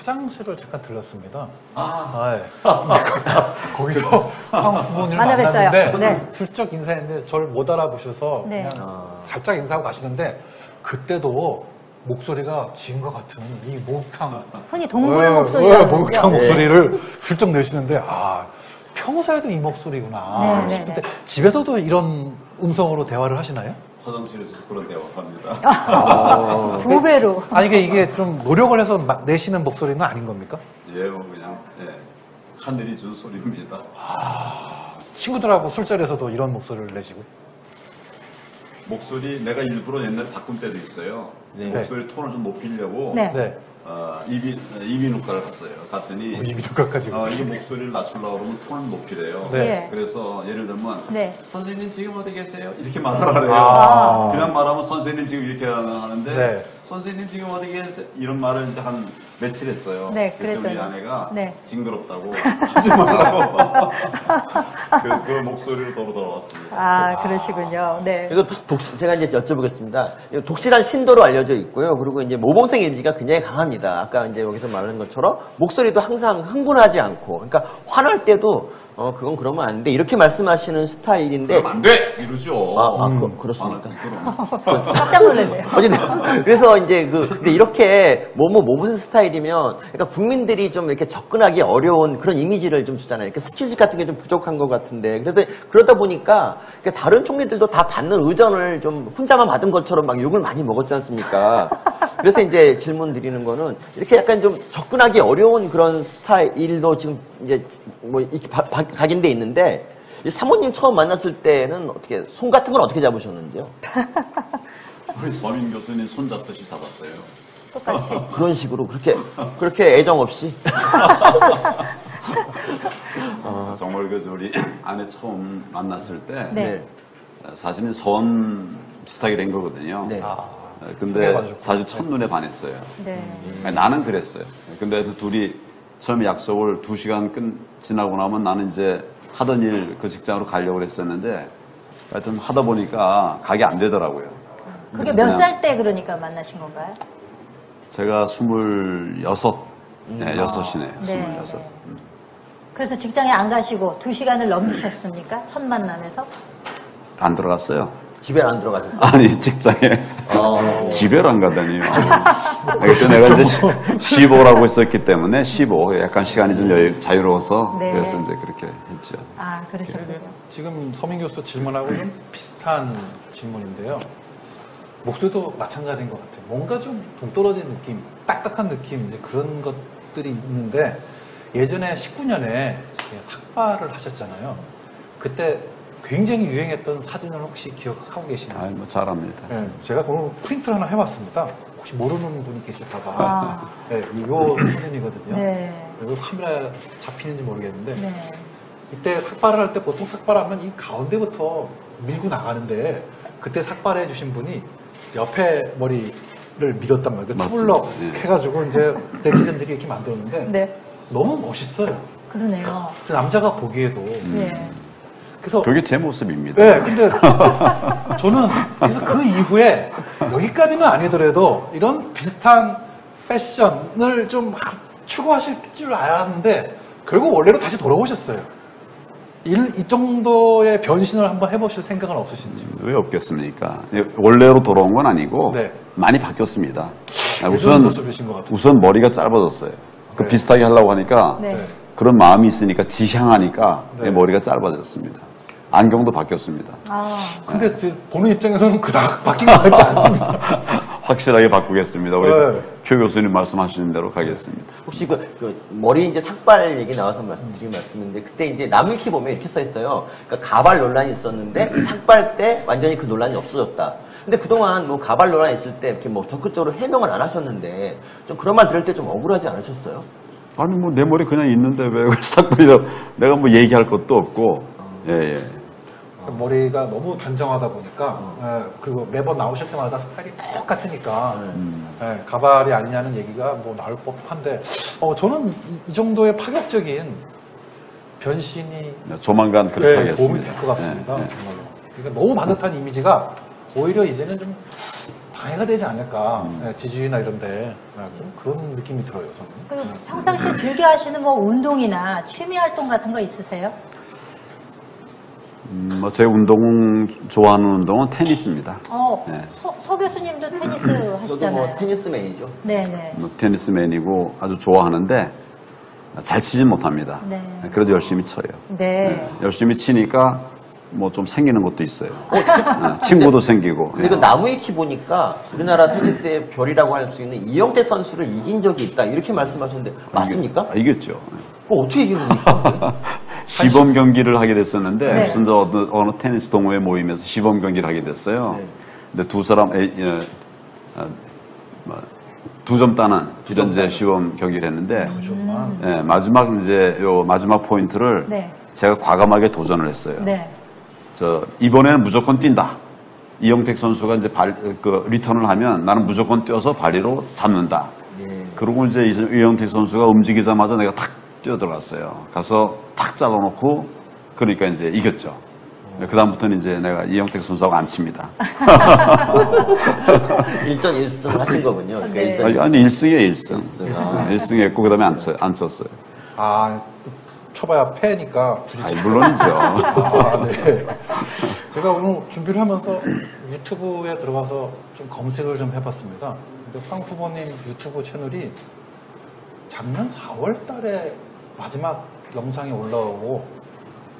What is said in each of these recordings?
화장실을 잠깐 들렀습니다. 네. 거기서 황 후보님을 만나뵀어요. 만났는데 네. 슬쩍 인사했는데 저를 못 알아보셔서 네. 그냥 살짝 인사하고 가시는데 그때도 목소리가 지금과 같은 이 목욕탕 흔히 동물 목소리가 목욕탕 목소리를 슬쩍 내시는데 평소에도 이 목소리구나 싶은데 집에서도 이런 음성으로 대화를 하시나요? 화장실에서 그런 대화를 합니다. 두 배로. 아니 이게 좀 노력을 해서 내시는 목소리는 아닌 겁니까? 예, 그냥 하늘이 준 소리입니다. 친구들하고 술자리에서도 이런 목소리를 내시고? 목소리 내가 일부러 옛날에 바꾼 때도 있어요. 목소리 톤을 좀 높이려고 네. 이비인후과를 갔더니 이비인후과까지 이게 목소리를 낮추려고 그러면 톤을 높이래요. 네. 그래서 예를 들면 선생님 지금 어디 계세요? 이렇게 말을 하래요. 그냥 말하면 선생님 지금 이렇게 하는데 선생님 지금 어디 계세요? 이런 말을 이제 한 며칠 했어요. 그때 우리 아내가 징그럽다고 하지 말라고 그 목소리로 돌아왔습니다. 그러시군요. 네. 이거 제가 이제 여쭤보겠습니다. 독실한 신도로 알려져 있고요. 그리고 이제 모범생 이미지가 굉장히 강합니다. 아까 이제 여기서 말하는 것처럼 목소리도 항상 흥분하지 않고, 그러니까 화날 때도 그건 그러면 안 돼. 이렇게 말씀하시는 스타일인데. 그러면 안 돼! 이러죠. 그렇습니까? 깜짝 놀랐네요. 그래서 이제 근데 이렇게 모범생 스타일이면, 그러니까 국민들이 좀 이렇게 접근하기 어려운 그런 이미지를 좀 주잖아요. 그러니까 스킨십 같은 게 좀 부족한 것 같은데. 그래서 그러다 보니까 다른 총리들도 다 받는 의전을 좀 혼자만 받은 것처럼 막 욕을 많이 먹었지 않습니까? 그래서 이제 질문 드리는 거는 이렇게 약간 좀 접근하기 어려운 그런 스타일도 지금 이제 뭐 이렇게 각인돼 있는데 사모님 처음 만났을 때는 어떻게 손 같은 건 어떻게 잡으셨는지요? 우리 서민 교수님 손 잡듯이 잡았어요. 똑같이. 그런 식으로 그렇게 애정 없이. 정말 우리 아내 처음 만났을 때 사실은 선 비슷하게 된 거거든요. 근데 사실 첫눈에 반했어요. 나는 그랬어요. 근데 둘이 처음에 약속을 2시간 지나고 나면 나는 이제 하던 일 그 직장으로 가려고 했었는데 하여튼 하다 보니까 가게 안 되더라고요. 그게 몇 살 때 그러니까 만나신 건가요? 제가 26이네요. 26. 그래서 직장에 안 가시고 2시간을 넘기셨습니까? 첫 만남에서? 안 들어갔어요. 집에 안 들어가셨어요? 아니, 직장에. 집에를 안 가다니요. 그래서 내가 이제 15라고 했었기 때문에 15. 약간 시간이 좀 자유로워서 그래서 이제 그렇게 했죠. 그러셨군요. 지금 서민 교수 질문하고 좀 비슷한 질문인데요. 목소리도 마찬가지인 것 같아요. 뭔가 좀 동떨어진 느낌, 딱딱한 느낌, 이제 그런 것들이 있는데 예전에 19년에 삭발을 하셨잖아요. 그때 굉장히 유행했던 사진을 혹시 기억하고 계시나요? 뭐 잘합니다. 네, 제가 오늘 프린트를 하나 해봤습니다. 혹시 모르는 분이 계실까봐. 이거 사진이거든요. 이거 카메라 잡히는지 모르겠는데 이때 삭발을 할 때 보통 삭발하면 이 가운데부터 밀고 나가는데 그때 삭발해 주신 분이 옆에 머리를 밀었단 말이에요. 투블럭 해가지고 이제 네티즌들이 이렇게 만들었는데 너무 멋있어요. 그러네요. 남자가 보기에도. 그래서 그게 제 모습입니다. 근데 저는 그래서 그 이후에 여기까지는 아니더라도 이런 비슷한 패션을 좀 추구하실 줄 알았는데 결국 원래로 다시 돌아오셨어요. 이 정도의 변신을 한번 해보실 생각은 없으신지? 왜 없겠습니까? 원래로 돌아온 건 아니고 많이 바뀌었습니다. 우선 머리가 짧아졌어요. 비슷하게 하려고 하니까 그런 마음이 있으니까 지향하니까 내 머리가 짧아졌습니다. 안경도 바뀌었습니다. 근데 보는 입장에서는 그닥 바뀐 것 같지 않습니다. 확실하게 바꾸겠습니다. 우리 표 교수님 말씀하시는 대로 가겠습니다. 혹시 머리 이제 삭발 얘기 나와서 드린 말씀인데 그때 이제 나무위키 보면 이렇게 써 있어요. 그러니까 가발 논란이 있었는데 이 삭발 때 완전히 그 논란이 없어졌다. 근데 그동안 뭐 가발 논란이 있을 때 이렇게 뭐 적극적으로 해명을 안 하셨는데 좀 그런 말 들을 때 좀 억울하지 않으셨어요? 아니 뭐 내 머리 그냥 있는데 왜 삭발이라고 내가 뭐 얘기할 것도 없고 머리가 너무 단정하다 보니까 그리고 매번 나오실 때마다 스타일이 똑같으니까 가발이 아니냐는 얘기가 뭐 나올 법한데 저는 이 정도의 파격적인 변신이 조만간 그렇게 하겠습니다. 도움이 될 것 같습니다. 정말로. 그러니까 너무 반듯한 이미지가 오히려 이제는 좀 방해가 되지 않을까. 지지율이나 이런데 그런 느낌이 들어요. 저는. 평상시에 즐겨 하시는 뭐 운동이나 취미 활동 같은 거 있으세요? 제 좋아하는 운동은 테니스입니다. 네. 서 교수님도 테니스 하시잖아요. 저도 뭐 테니스맨이죠. 네네. 테니스맨이고 아주 좋아하는데 잘 치진 못합니다. 네. 그래도 열심히 쳐요. 네. 열심히 치니까 뭐 좀 생기는 것도 있어요. 친구도 생기고. 그리고 나무위키 보니까 우리나라 테니스의 별이라고 할 수 있는 이영태 선수를 이긴 적이 있다 이렇게 말씀하셨는데 맞습니까? 이겼죠. 어떻게 이긴 겁니까? 시범 경기를 하게 됐었는데 네. 무슨 어느 테니스 동호회 모임에서 시범 경기를 하게 됐어요. 네. 근데 두 사람 두 점 따는 이제 시범 경기를 했는데 마지막 포인트를 네. 제가 과감하게 도전을 했어요. 네. 이번에는 무조건 뛴다. 이영택 선수가 이제 리턴을 하면 나는 무조건 뛰어서 발리로 잡는다. 네. 그리고 이제 이영택 선수가 움직이자마자 내가 탁 뛰어들어갔어요. 가서 탁 잘라놓고 그러니까 이제 이겼죠. 그다음부터는 이제 내가 이영택 선수하고 안 칩니다. 1전 1승 하신 거군요. 네. 그러니까 아니 1승이에요 1승. 1승. 했고 그다음에 안 쳤어요. 초봐야 패니까 부딪히죠. 물론이죠. 네. 제가 오늘 준비를 하면서 유튜브에 들어가서 좀 검색을 좀 해봤습니다. 근데 황 후보님 유튜브 채널이 작년 4월 달에 마지막 영상이 올라오고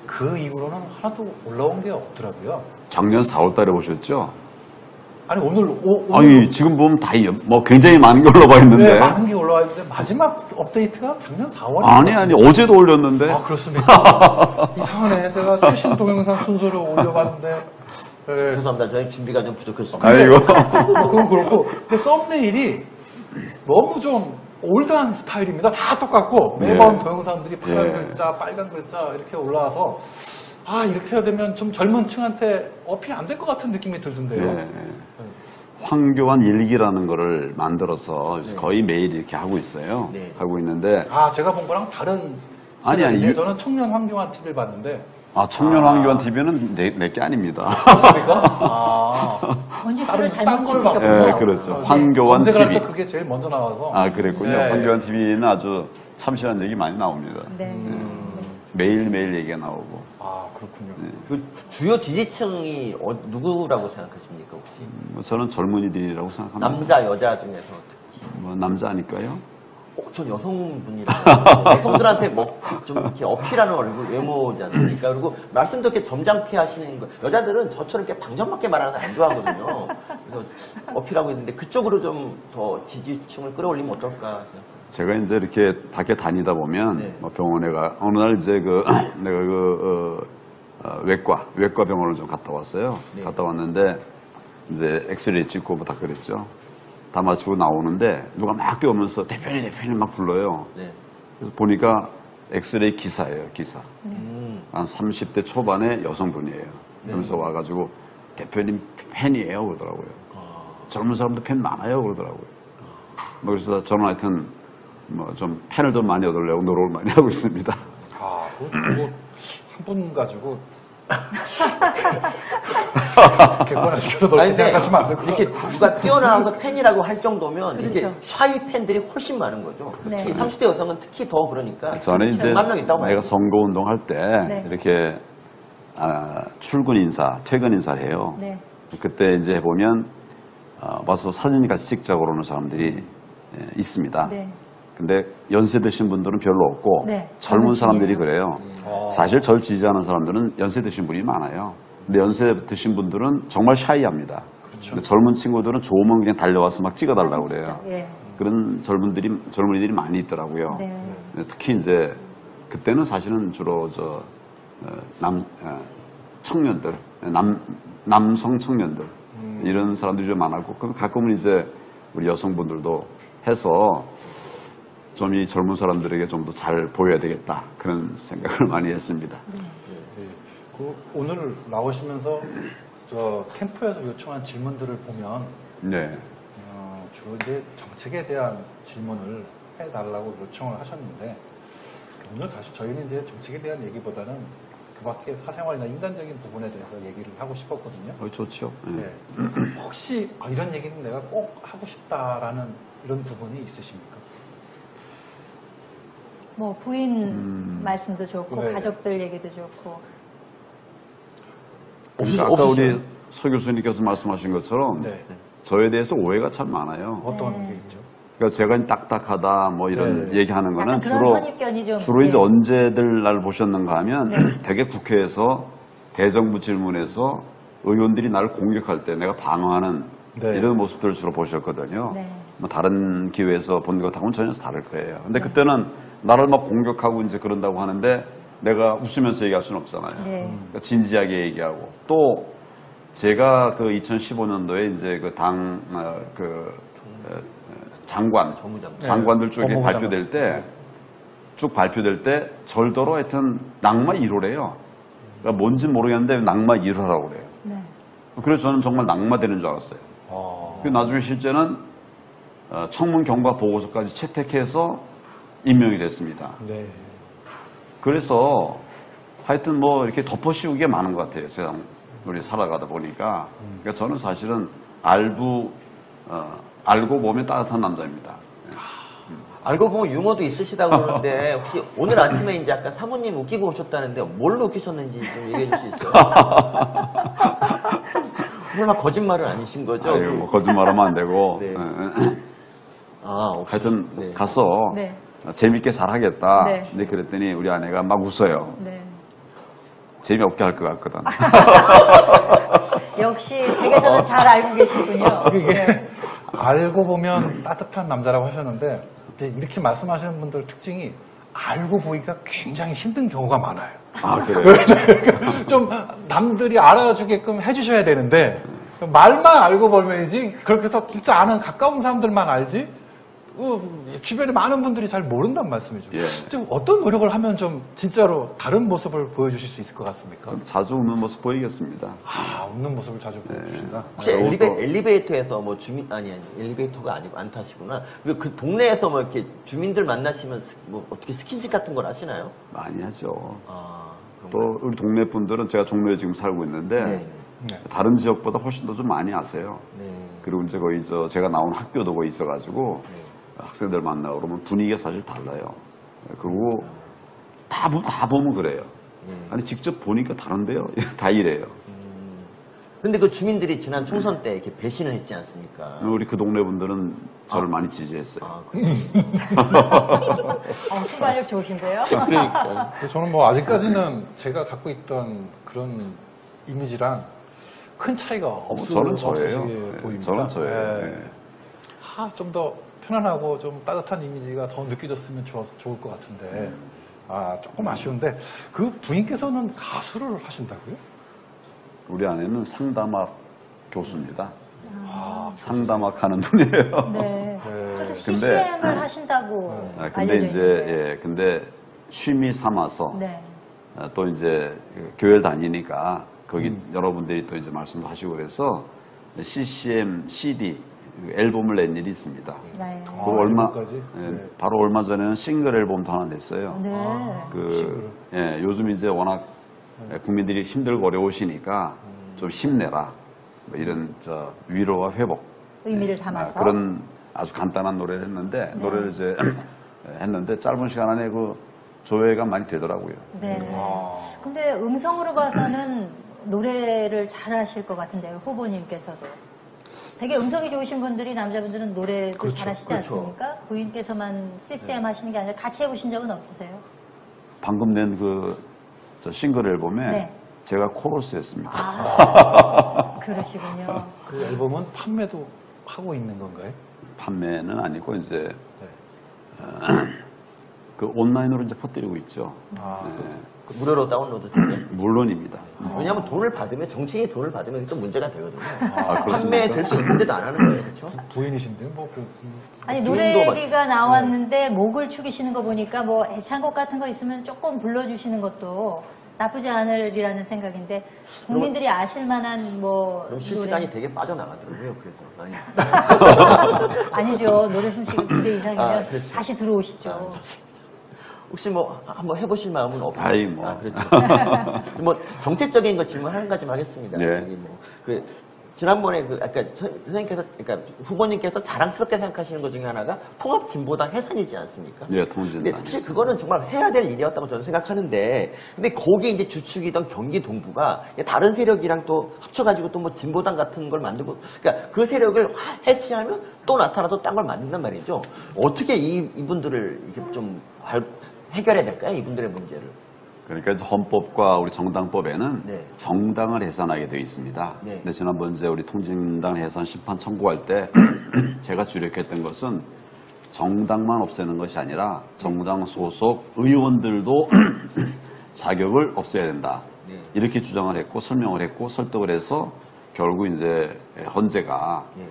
그 이후로는 하나도 올라온 게 없더라고요. 작년 4월 달에 오셨죠? 아니 오늘 아니 지금 보면 다 굉장히 많은 게 올라와 있는데. 네, 많은 게 올라와 있는데 마지막 업데이트가 작년 4월에 아니 어제도 올렸는데. 그렇습니까? 이상하네. 제가 최신 동영상 순서를 올려봤는데 죄송합니다. 저희 준비가 좀 부족했습니다. 아이고. 그건 그렇고 근데 썸네일이 너무 좀 올드한 스타일입니다. 다 똑같고 매번 동영상들이 파란 글자, 빨간 글자 이렇게 올라와서 이렇게 해야 되면 좀 젊은 층한테 어필이 안 될 것 같은 느낌이 들던데요. 황교안 일기라는 거를 만들어서 거의 매일 이렇게 하고 있어요. 하고 있는데 제가 본 거랑 다른 아니 저는 청년 황교안 TV를 봤는데 청년 황교안 TV는 내게 아닙니다. 그렇습니까? 원지수를 잘못 걸 찍으셨군요. 네, 그렇죠. 황교안 검색할 TV. 때 그게 제일 먼저 나와서 그랬군요. 황교안 TV는 아주 참신한 얘기 많이 나옵니다. 네. 매일매일 얘기가 나오고. 그렇군요. 그 주요 지지층이 누구라고 생각하십니까 혹시? 저는 젊은이들이라고 생각합니다. 남자, 여자 중에서 특히. 남자 아닐까요? 전 여성분이라고. 여성들한테 좀 이렇게 어필하는 얼굴 외모지 않습니까? 그리고 말씀도 이렇게 점잖게 하시는 거. 여자들은 저처럼 이렇게 방정맞게 말하는 거 안 좋아하거든요. 그래서 어필하고 있는데 그쪽으로 좀 더 지지층을 끌어올리면 어떨까? 제가 이제 이렇게 밖에 다니다 보면 병원에 어느 날 이제 내가 외과 병원을 좀 갔다 왔어요. 갔다 왔는데 이제 엑스레이 찍고 다 그랬죠. 다 마치고 나오는데 누가 막 뛰어오면서 대표님 막 불러요. 그래서 보니까 엑스레이 기사예요, 기사. 한 30대 초반의 여성분이에요. 그러면서 와가지고 대표님 팬이에요 그러더라고요. 젊은 사람도 팬 많아요 그러더라고요. 그래서 저는 하여튼 좀 팬을 좀 많이 얻으려고 노력을 많이 하고 있습니다. 한 분 가지고 객관화시켜서 넓게 생각하시면 안 될 것 같아요. 이렇게 누가 뛰어나온 거 팬이라고 할 정도면 그렇죠. 이게 샤이 팬들이 훨씬 많은 거죠. 네. 30대 여성은 특히 더 그러니까. 저는 이제 100만 명 있다고 봐요. 내가 선거운동 할 때 이렇게 출근 인사, 퇴근 인사를 해요. 그때 이제 보면 와서 사진 같이 찍자고 그러는 사람들이 있습니다. 근데 연세 드신 분들은 별로 없고 젊은 사람들이 그래요. 사실 절 지지하는 사람들은 연세 드신 분이 많아요. 근데 연세 드신 분들은 정말 샤이합니다. 근데 젊은 친구들은 좋으면 그냥 달려와서 막 찍어달라고 그래요. 그런 젊은이들이 많이 있더라고요. 특히 이제 그때는 사실은 주로 청년들, 남성 청년들 이런 사람들이 좀 많았고 가끔은 이제 우리 여성분들도 해서 좀 이 젊은 사람들에게 좀 더 잘 보여야 되겠다 그런 생각을 많이 했습니다. 오늘 나오시면서 저 캠프에서 요청한 질문들을 보면 주로 이제 정책에 대한 질문을 해달라고 요청을 하셨는데 오늘 사실 저희는 이제 정책에 대한 얘기보다는 그 밖에 사생활이나 인간적인 부분에 대해서 얘기를 하고 싶었거든요. 좋죠. 네. 혹시 이런 얘기는 내가 꼭 하고 싶다라는 이런 부분이 있으십니까? 뭐 부인 말씀도 좋고 네. 가족들 얘기도 좋고. 아까 우리 서 교수님께서 말씀하신 것처럼 네. 저에 대해서 오해가 참 많아요. 어떤 게 있죠? 그러니까 제가 딱딱하다 뭐 이런 네. 얘기하는 거는 약간 그런 선입견이 좀, 주로 이제 네. 언제들 날 보셨는가 하면 대개 국회에서 대정부 질문에서 의원들이 나를 공격할 때 내가 방어하는 네. 이런 모습들을 주로 보셨거든요. 네. 뭐 다른 기회에서 본 것하고는 전혀 다를 거예요. 근데 그때는 나를 막 공격하고 이제 그런다고 하는데 내가 웃으면서 얘기할 수는 없잖아요. 네. 그러니까 진지하게 얘기하고 또 제가 그 2015년도에 이제 그 장관들 쭉 법무부 발표될 때 쭉 발표될 때 절더러 하여튼 낙마 1호래요. 그러니까 뭔지 모르겠는데 낙마 1호라고 그래요. 네. 그래서 저는 정말 낙마되는 줄 알았어요. 그리고 나중에 실제는 청문 경과 보고서까지 채택해서 임명이 됐습니다. 네. 그래서 하여튼 뭐 이렇게 덮어씌우게 많은 것 같아요. 세상 우리 살아가다 보니까. 그러니까 저는 사실은 알고 보면 따뜻한 남자입니다. 알고 보면 유머도 있으시다고 그러는데 혹시 오늘 아침에 이제 아까 사모님 웃기고 오셨다는데 뭘로 웃기셨는지 좀 얘기해 줄 수 있어요? 설마 거짓말은 아니신 거죠? 아유, 뭐 거짓말하면 안 되고. 네. 하여튼 네. 가서 네. 재밌게 잘하겠다. 네. 근데 그랬더니 우리 아내가 막 웃어요. 네. 재미없게 할 것 같거든. 역시 댁에서는 잘 알고 계시군요. 이게 알고 보면 따뜻한 남자라고 하셨는데 이렇게 말씀하시는 분들 특징이 알고 보기가 굉장히 힘든 경우가 많아요. 아, 그래요? 좀 남들이 알아주게끔 해주셔야 되는데 말만 알고 벌면이지 그렇게 해서 진짜 아는 가까운 사람들만 알지 주변에 많은 분들이 잘 모른단 말씀이죠. 예. 좀 어떤 노력을 하면 좀 진짜로 다른 모습을 보여주실 수 있을 것 같습니까? 자주 웃는 모습 보이겠습니다. 웃는 모습을 자주 보여주신다. 혹시 엘리베이터에서 뭐 엘리베이터가 아니고 안 타시구나. 그 동네에서 뭐 이렇게 주민들 만나시면 뭐 어떻게 스킨십 같은 걸 하시나요? 많이 하죠. 그런가요? 또 우리 동네 분들은 제가 종로에 지금 살고 있는데 네. 다른 지역보다 훨씬 더 좀 많이 아세요. 네. 그리고 이제 거의 제가 나온 학교도 거기 있어가지고 학생들 만나고 그러면 분위기가 사실 달라요. 그리고 다 보면 그래요. 아니 직접 보니까 다른데요. 다 이래요. 근데 그 주민들이 지난 총선 때 이렇게 배신을 했지 않습니까? 우리 그 동네 분들은 저를 많이 지지했어요. 순발력 좋으신데요? 그러니까 저는 뭐 아직까지는 제가 갖고 있던 그런 이미지랑 큰 차이가 저는 저예요. 보입니다. 저는 저예요. 네. 좀 더 편안하고 좀 따뜻한 이미지가 더 느껴졌으면 좋을 것 같은데 조금 아쉬운데 그 부인께서는 가수를 하신다고요? 우리 아내는 상담학 교수입니다. 상담학 하는 분이에요. 네. 저도 CCM을 하신다고 근데 알려져 이제 있는데. 근데 취미 삼아서 네. 또 이제 교회를 다니니까 거기 여러분들이 또 이제 말씀도 하시고 그래서 CCM CD 앨범을 낸 일이 있습니다. 네. 바로 얼마 전에는 싱글 앨범도 하나 냈어요. 네. 요즘 이제 워낙 국민들이 힘들고 어려우시니까 좀 힘내라. 뭐 이런 위로와 회복 의미를 담아서 그런 아주 간단한 노래를 했는데 노래를 이제 했는데 짧은 시간 안에 그 조회가 많이 되더라고요. 네. 근데 음성으로 봐서는 노래를 잘하실 것 같은데요, 후보님께서도. 되게 음성이 좋으신 분들이 남자분들은 노래도 잘하시지 않습니까? 부인께서만 CCM 하시는 게 아니라 같이 해보신 적은 없으세요? 방금 낸 저 싱글 앨범에 네. 제가 코러스였습니다. 그러시군요. 그 앨범은 판매도 하고 있는 건가요? 판매는 아니고 이제 그 온라인으로 이제 퍼뜨리고 있죠. 무료로 다운로드 되죠? 물론입니다. 왜냐하면 돈을 받으면 정치인이 돈을 받으면 또 문제가 되거든요. 그렇습니까? 판매될 수 있는데도 안 하는 거예요, 그렇죠? 부인이신데 아니 노래 얘기가 나왔는데 목을 축이시는 거 보니까 뭐 애창곡 같은 거 있으면 조금 불러주시는 것도 나쁘지 않으리라는 생각인데 국민들이 아실 만한 뭐 그럼 실시간이 되게 빠져나가더라고요. 그래서 아니죠. 노래 솜씨가 2대 이상이면 그렇죠. 다시 들어오시죠. 혹시 뭐 한번 해보실 마음은 없으세요? 아이 뭐. 아, 그렇죠. 뭐 정책적인 것 질문 한 가지만 하겠습니다. 네. 뭐 지난번에 아까 선생님께서, 그러니까 후보님께서 자랑스럽게 생각하시는 것 중에 하나가 통합진보당 해산이지 않습니까? 네, 통합진보당. 근데 사실 그거는 정말 해야 될 일이었다고 저는 생각하는데, 근데 거기 이제 주축이던 경기 동부가 다른 세력이랑 또 합쳐가지고 또 뭐 진보당 같은 걸 만들고, 그러니까 그 세력을 해체하면 또 나타나서 딴 걸 만든단 말이죠. 어떻게 이분들을 이렇게 좀 해결해야 될까요? 이분들의 문제를. 그러니까 헌법과 우리 정당법에는 네. 정당을 해산하게 되어 있습니다. 네. 근데 지난번 이제 우리 통진당 해산 심판 청구할 때 제가 주력했던 것은 정당만 없애는 것이 아니라 정당 소속 의원들도 자격을 없애야 된다. 네. 이렇게 주장을 했고 설명을 했고 설득을 해서 결국 이제 헌재가 네.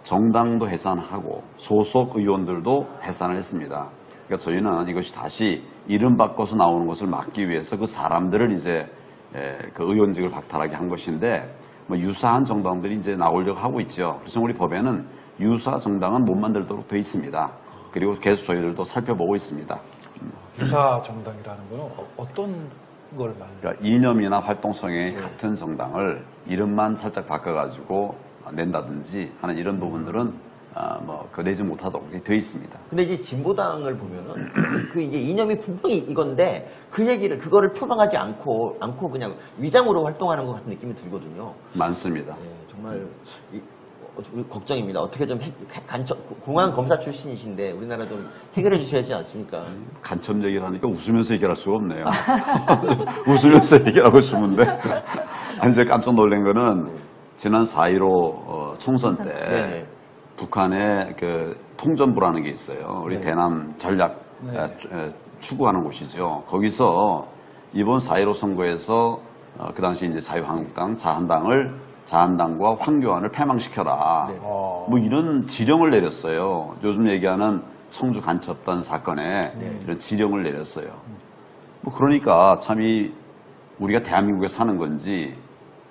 정당도 해산하고 소속 의원들도 해산을 했습니다. 그러니까 저희는 이것이 다시 이름 바꿔서 나오는 것을 막기 위해서 그 사람들을 이제 그 의원직을 박탈하게 한 것인데 뭐 유사한 정당들이 이제 나오려고 하고 있죠. 그래서 우리 법에는 유사 정당은 못 만들도록 되어 있습니다. 그리고 계속 저희들도 살펴보고 있습니다. 유사 정당이라는 건 어떤 걸 말해요? 그러니까 이념이나 활동성이 같은 정당을 이름만 살짝 바꿔가지고 낸다든지 하는 이런 부분들은 내지 못하도록 되어 있습니다. 근데 이제 진보당을 보면은 그 이제 이념이 분명히 이건데 그거를 표방하지 않고 그냥 위장으로 활동하는 것 같은 느낌이 들거든요. 많습니다. 네, 정말 걱정입니다. 어떻게 좀 공안 검사 출신이신데 우리나라 좀 해결해 주셔야지 않습니까? 간첩 얘기를 하니까 웃으면서 얘기할 수가 없네요. 웃으면서 얘기하고 싶은데 아니 제가 깜짝 놀란 거는 지난 4.15 총선 때 네네. 북한의 그 통전부라는 게 있어요. 우리 네. 대남 전략 추구하는 곳이죠. 거기서 이번 4.15 선거에서 그 당시 이제 자유한국당, 자한당과 황교안을 패망시켜라. 네. 뭐 이런 지령을 내렸어요. 요즘 얘기하는 청주 간첩단 사건에 이런 지령을 내렸어요. 뭐 그러니까 참 우리가 대한민국에 사는 건지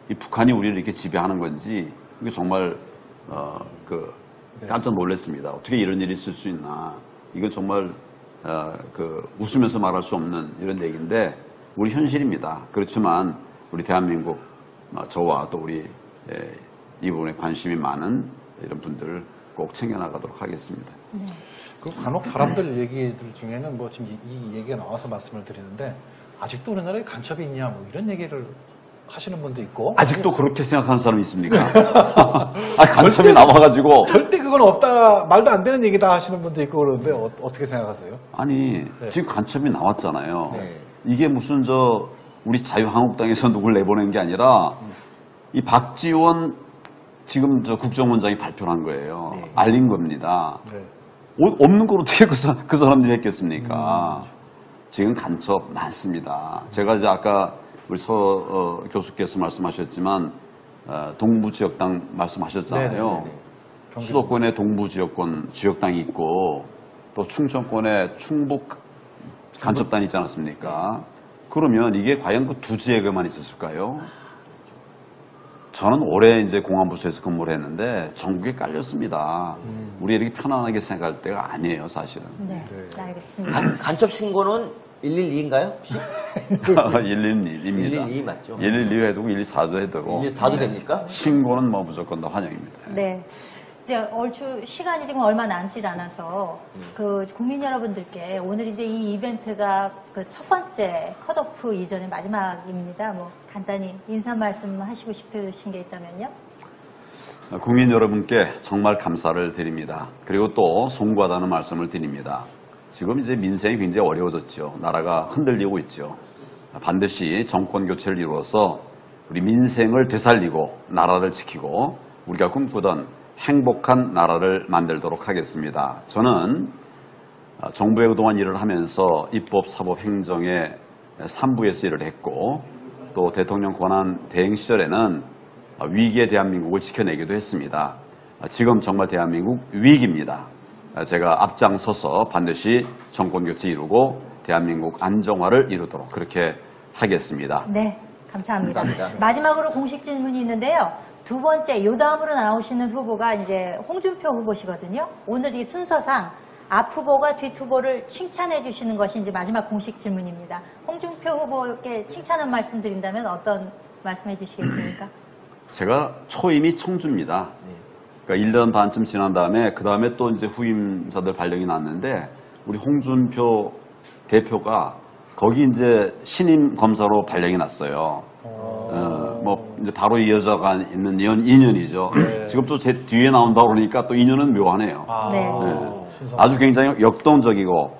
이 북한이 우리를 이렇게 지배하는 건지 이게 정말 깜짝 놀랐습니다. 어떻게 이런 일이 있을 수 있나. 이건 정말 웃으면서 말할 수 없는 이런 얘기인데 우리 현실입니다. 그렇지만 우리 대한민국 저와 또 우리 이 부분에 관심이 많은 이런 분들을 꼭 챙겨나가도록 하겠습니다. 네. 그 간혹 사람들 얘기들 중에는 뭐 지금 이 얘기가 나와서 말씀을 드리는데 아직도 우리나라에 간첩이 있냐 뭐 이런 얘기를 하시는 분도 있고 아직도 그렇게 생각하는 사람이 있습니까? 간첩이 나와가지고 절대 그건 없다 말도 안 되는 얘기다 하시는 분도 있고 그러는데 어떻게 생각하세요? 아니 지금 간첩이 나왔잖아요. 네. 이게 무슨 우리 자유한국당에서 누굴 내보낸 게 아니라 이 박지원 지금 국정원장이 발표를 한 거예요. 네. 알린 겁니다. 네. 없는 걸 어떻게 그 사람들이 했겠습니까? 지금 간첩 많습니다. 제가 이제 아까 우리 서 교수께서 말씀하셨지만 동부지역당 말씀하셨잖아요. 네네네. 수도권에 동부지역당이 있고 또 충청권에 충북 간첩단이 있지 않았습니까? 그러면 이게 과연 그 두 지역에만 있었을까요? 저는 올해 이제 공안부서에서 근무를 했는데 전국에 깔렸습니다. 우리 이렇게 편안하게 생각할 때가 아니에요, 사실은. 네, 알겠습니다. 간첩 신고는 112인가요? 혹시? 112입니다. 112 맞죠? 112도 해두고 114도 해두고. 114도 됩니까? 신고는 뭐 무조건 다 환영입니다. 네. 이제 얼추 시간이 지금 얼마 남질 않아서 그 국민 여러분들께 오늘 이제 이 이벤트가 그 첫 번째 컷오프 이전의 마지막입니다. 뭐 간단히 인사 말씀 하시고 싶으신 게 있다면요? 국민 여러분께 정말 감사를 드립니다. 그리고 또 송구하다는 말씀을 드립니다. 지금 이제 민생이 굉장히 어려워졌죠. 나라가 흔들리고 있죠. 반드시 정권 교체를 이루어서 우리 민생을 되살리고 나라를 지키고 우리가 꿈꾸던 행복한 나라를 만들도록 하겠습니다. 저는 정부에 그동안 일을 하면서 입법, 사법, 행정의 3부에서 일을 했고 또 대통령 권한 대행 시절에는 위기의 대한민국을 지켜내기도 했습니다. 지금 정말 대한민국 위기입니다. 제가 앞장서서 반드시 정권 교체 이루고 대한민국 안정화를 이루도록 그렇게 하겠습니다. 네, 감사합니다. 감사합니다. 마지막으로 공식 질문이 있는데요. 두 번째, 요 다음으로 나오시는 후보가 이제 홍준표 후보시거든요. 오늘 이 순서상 앞 후보가 뒷 후보를 칭찬해 주시는 것이 이제 마지막 공식 질문입니다. 홍준표 후보께 칭찬 한 말씀 드린다면 어떤 말씀해 주시겠습니까? 제가 초임이 청주입니다. 그러니까 1년 반쯤 지난 다음에 그 다음에 또 이제 후임자들 발령이 났는데 우리 홍준표 대표가 거기 이제 신임 검사로 발령이 났어요. 뭐 이제 바로 이어져가 있는 인연이죠. 네. 지금 또 제 뒤에 나온다 그러니까 또 인연은 묘하네요. 네. 아주 굉장히 역동적이고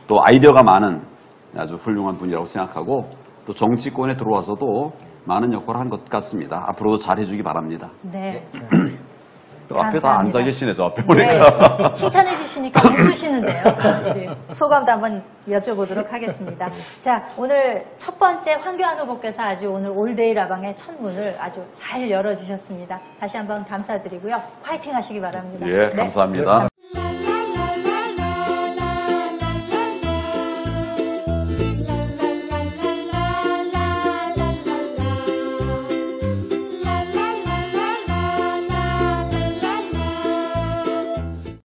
또 아이디어가 많은 아주 훌륭한 분이라고 생각하고 또 정치권에 들어와서도 많은 역할을 한 것 같습니다. 앞으로도 잘해주기 바랍니다. 네. 앞에 다 앉아 계시네, 저 앞에 보니까. 네. 칭찬해 주시니까 웃으시는데요. 네. 소감도 한번 여쭤보도록 하겠습니다. 자, 오늘 첫 번째 황교안 후보께서 아주 오늘 올데이 라방의 첫 문을 아주 잘 열어주셨습니다. 다시 한번 감사드리고요. 화이팅 하시기 바랍니다. 예, 감사합니다.